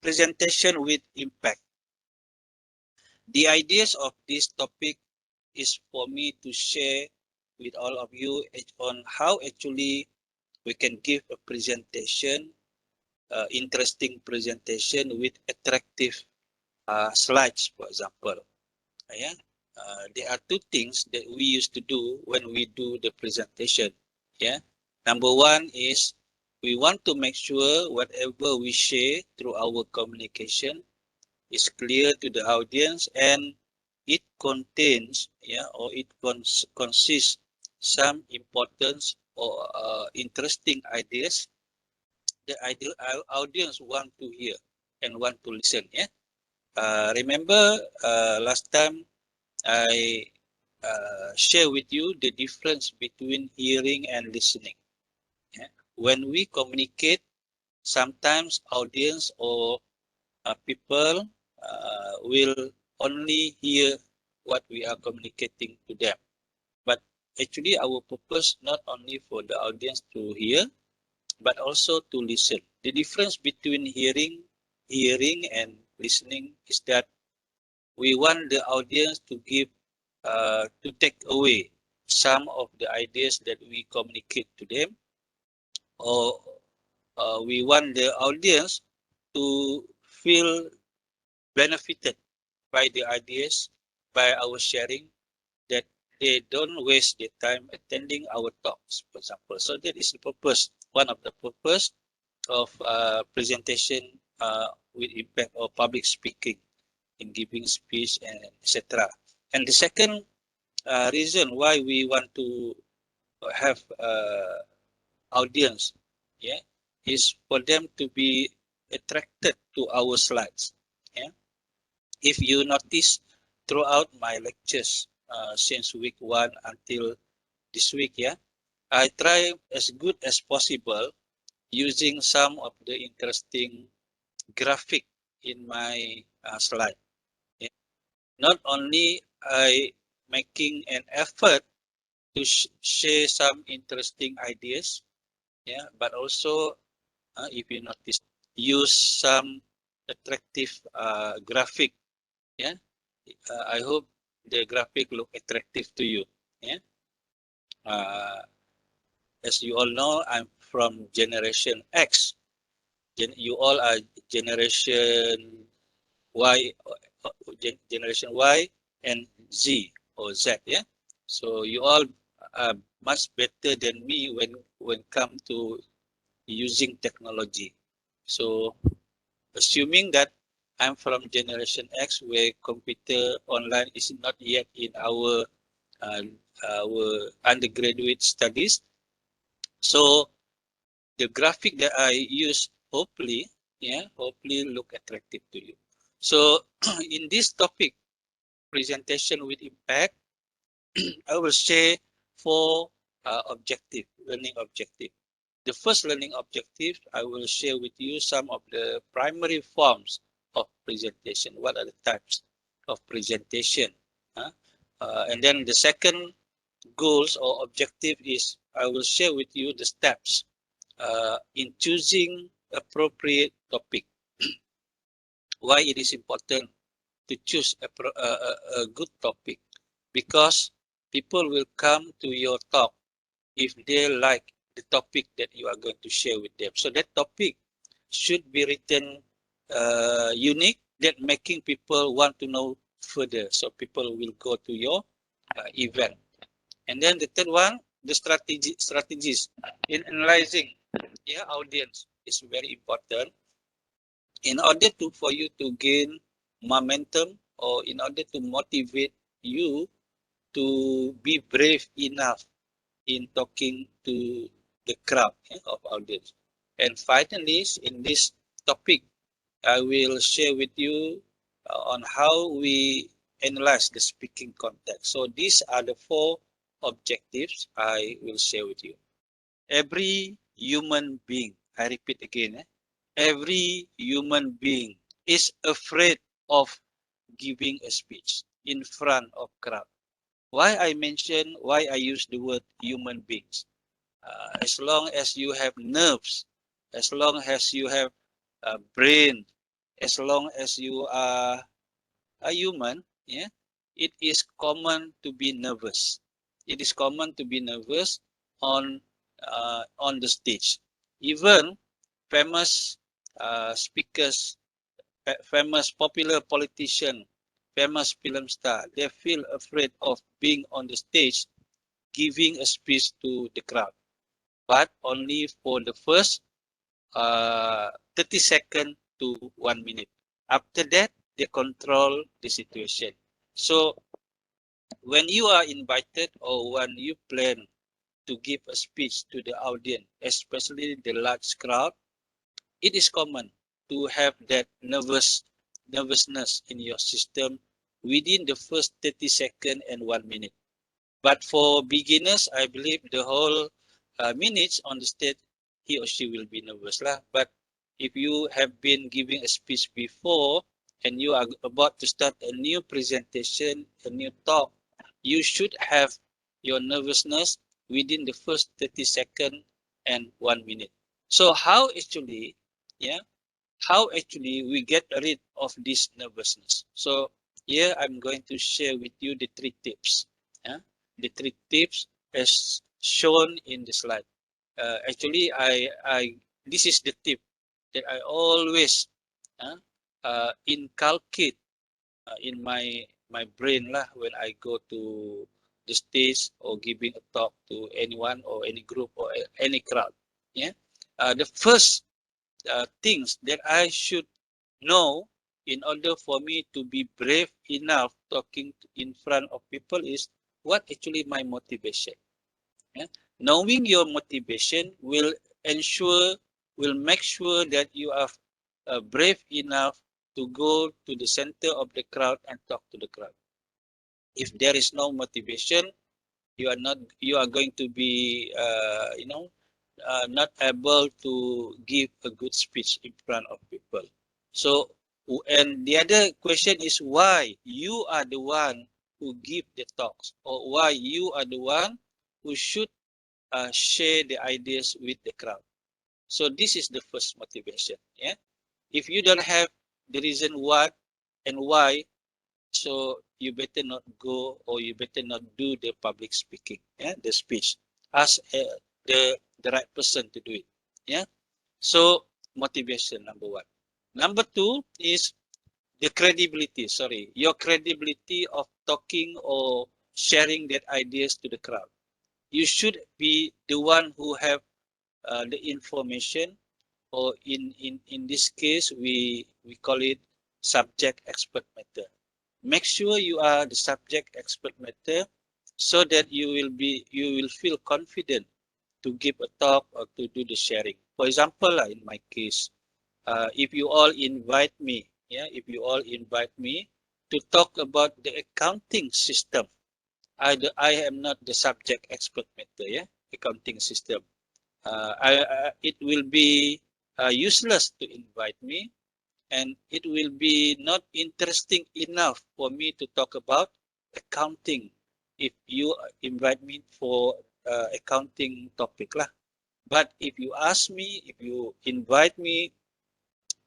presentation with impact. The ideas of this topic is for me to share with all of you on how actually we can give a presentation, interesting presentation with attractive slides, for example. Yeah, there are two things that we used to do when we do the presentation. Yeah, number one is we want to make sure whatever we share through our communication is clear to the audience and it contains, yeah, or it consists some important or interesting ideas that ideal audience want to hear and want to listen. Yeah. Remember last time I share with you the difference between hearing and listening. Yeah. When we communicate, sometimes audience or people will only hear what we are communicating to them. But actually, our purpose not only for the audience to hear, but also to listen. The difference between hearing and listening is that we want the audience to take away some of the ideas that we communicate to them, or we want the audience to feel benefited by the ideas, by our sharing, that they don't waste their time attending our talks, for example. So that is the purpose, one of the purpose of presentation with impact or public speaking in giving speech and etc. And the second reason why we want to have audience, yeah, is for them to be attracted to our slides. Yeah, if you notice throughout my lectures since week 1 until this week, yeah, I try as good as possible using some of the interesting graphic in my slide. Yeah. Not only I making an effort to share some interesting ideas, yeah, but also if you notice, use some attractive graphic. Yeah, I hope the graphic look attractive to you. Yeah, uh, as you all know, I'm from Generation X. You all are Generation Y, Generation Y and Z or Z. Yeah, so you all are much better than me when come to using technology. So assuming that I'm from Generation X, where computer online is not yet in uh, our undergraduate studies. So the graphic that I use, hopefully, yeah, hopefully look attractive to you. So in this topic, presentation with impact, I will share four learning objective. The first learning objective, I will share with you some of the primary forms of presentation. What are the types of presentation? Huh? And then the second goals or objective is I will share with you the steps in choosing appropriate topic. Why it is important to choose a good topic? Because people will come to your talk if they like the topic that you are going to share with them. So that topic should be written unique, that making people want to know further. So people will go to your event. And then the third one, the strategies in analyzing audience is very important. In order for you to gain momentum, or in order to motivate you to be brave enough in talking to the crowd of audience. And finally, in this topic, I will share with you on how we analyze the speaking context. So these are the four objectives I will share with you. Every human being, I repeat again, every human being is afraid of giving a speech in front of crowd. Why I use the word human beings. As long as you have nerves, as long as you have a brain, as long as you are a human, yeah, it is common to be nervous. It is common to be nervous on the stage. Even famous speakers, famous popular politician, famous film star, they feel afraid of being on the stage giving a speech to the crowd, but only for the first 30 seconds to 1 minute. After that, they control the situation. So when you are invited or when you plan to give a speech to the audience, especially the large crowd, it is common to have that nervousness in your system within the first 30 seconds and 1 minute. But for beginners, I believe the whole minutes on the stage, he or she will be nervous lah. But if you have been giving a speech before and you are about to start a new presentation, a new talk, you should have your nervousness within the first 30 seconds and 1 minute. So how actually, yeah, how actually we get rid of this nervousness? So here I'm going to share with you the 3 tips. Yeah? The 3 tips as shown in the slide. Actually, this is the tip that I always inculcate in my brain lah when I go to the stage or giving a talk to anyone or any group or any crowd. Yeah, the first things that I should know in order for me to be brave enough talking in front of people is what actually my motivation. Yeah? Knowing your motivation will ensure, will make sure that you are brave enough to go to the center of the crowd and talk to the crowd. If there is no motivation, you are going to be, not able to give a good speech in front of people. So, and the other question is why you are the one who give the talks, or why you are the one who should share the ideas with the crowd. So this is the first motivation. Yeah. If you don't have the reason what and why, so you better not go or you better not do the public speaking, yeah, the speech. Ask the right person to do it. Yeah. So motivation number 1. Number 2 is the credibility. Sorry, your credibility of talking or sharing that ideas to the crowd. You should be the one who have the information, or in this case we call it subject expert matter. Make sure you are the subject expert matter so that you will feel confident to give a talk or to do the sharing. For example, in my case, if you all invite me, yeah, if you all invite me to talk about the accounting system, I am not the subject expert matter, yeah, accounting system. It will be useless to invite me, and it will be not interesting enough for me to talk about accounting if you invite me for accounting topic lah. But if you ask me, if you invite me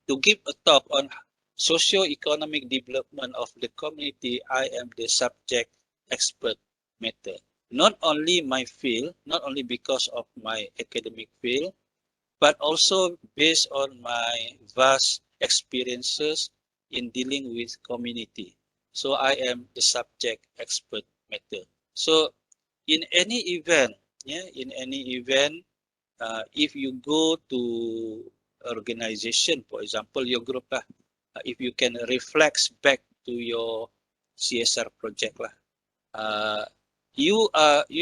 to give a talk on socio-economic development of the community, I am the subject expert matter. Not only my field, not only because of my academic field, but also based on my vast experiences in dealing with community. So I am the subject expert matter. So in any event, yeah, in any event, if you go to organization, for example, your group lah, if you can reflect back to your CSR project lah, you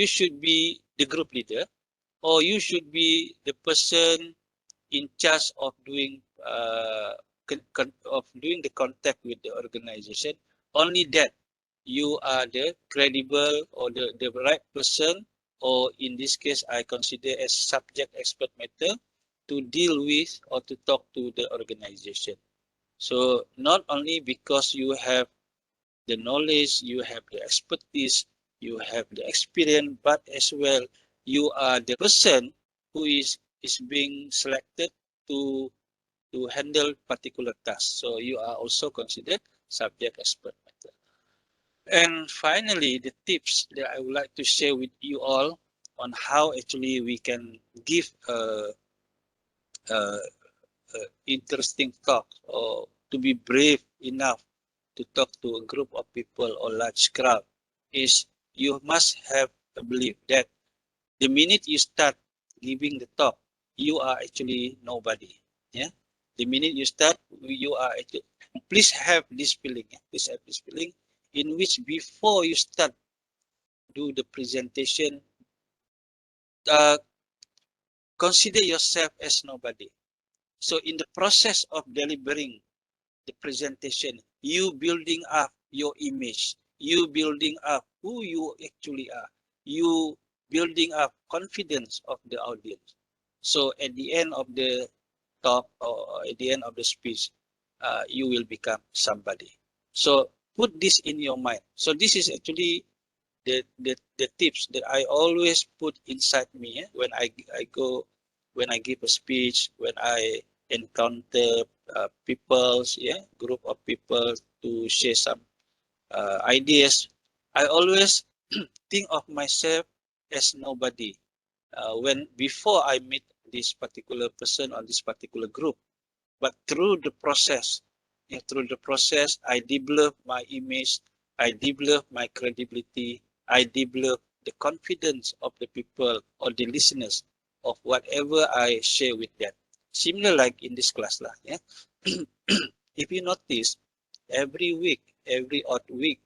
should be the group leader, or you should be the person in charge of doing the contact with the organization. Only that you are the credible or the right person, or in this case I consider as subject expert matter, to deal with or to talk to the organization. So not only because you have the knowledge, you have the expertise, you have the experience, but as well you are the person who is being selected to to handle particular tasks. So you are also considered subject expert matter. And finally, the tips that I would like to share with you all on how actually we can give a interesting talk, or to be brave enough to talk to a group of people or large crowd, is you must have a belief that the minute you start giving the talk, you are actually nobody. Yeah. The minute you start, you are actually. Please have this feeling. Yeah? Please have this feeling in which before you start do the presentation, uh, consider yourself as nobody. So in the process of delivering the presentation, you building up your image, you building up who you actually are, you building up confidence of the audience. So at the end of the talk or at the end of the speech, you will become somebody. So put this in your mind. So this is actually the tips that I always put inside me, when I go, when I give a speech, when I encounter people's, group of people to share some ideas. I always think of myself as nobody when before I meet this particular person or this particular group. But through the process, I develop my image, I develop my credibility, I develop the confidence of the people or the listeners of whatever I share with them. Similar like in this class lah, yeah. If you notice, every week, every odd week,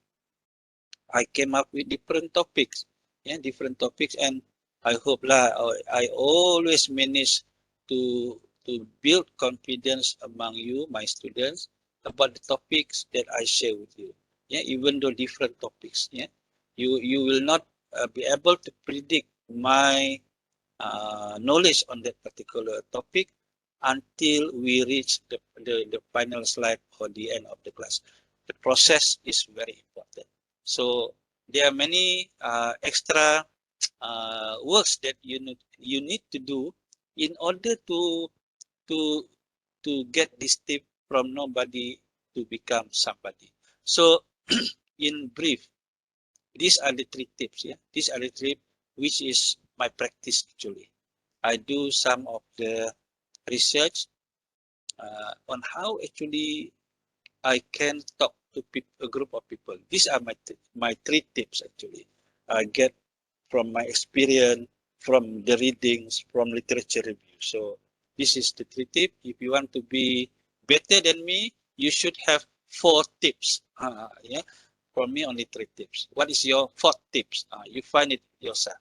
I came up with different topics, and I hope lah, I always manage to build confidence among you, my students, about the topics that I share with you. Yeah, even though different topics. Yeah, you will not be able to predict my knowledge on that particular topic until we reach the final slide or the end of the class. The process is very important. So there are many extra works that you need to do in order to to get this tip from nobody to become somebody. So in brief, these are the 3 tips. Yeah, these are the 3 which is my practice actually. I do some of the research on how actually I can talk to a group of people. These are my 3 tips actually. I get from my experience, from the readings, from literature review. So this is the 3 tips. If you want to be better than me, you should have 4 tips. Yeah, for me only 3 tips. What is your 4th tips? You find it yourself.